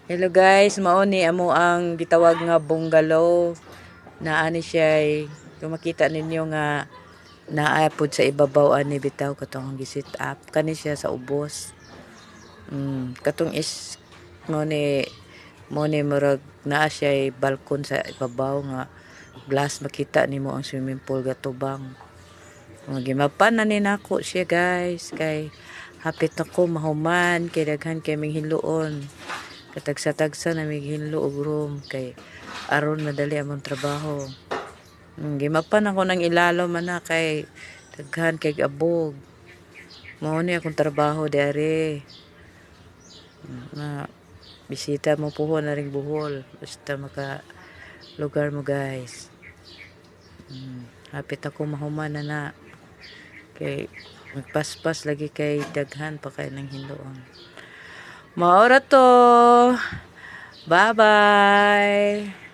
Hello guys, mao ni amo ang gitawag nga bungalow. Na ani siya kung makita ninyo nga naapod sa ibabaw ani bitaw katong gisit up kani siya sa ubos. Katong is mo ni murag naa siya balkon sa ibabaw nga glass makita nimo ang swimming pool gatubang. Gimapan na ni nako siya guys kay hapit na ko mahuman kay daghan kay mig hiluon. Katagsa-tagsa na mig hinlo og room kay aron madali among trabaho. Gimapan ako ng ilalo man na kay daghan kay abog. Mao ni akong trabaho diari. Na bisita mo puho na ring buhol basta maka lugar mo guys. Hapit ako mahuman na kay magpaspas lagi kay daghan pa kay nang hinloon. Maora to. Bye-bye.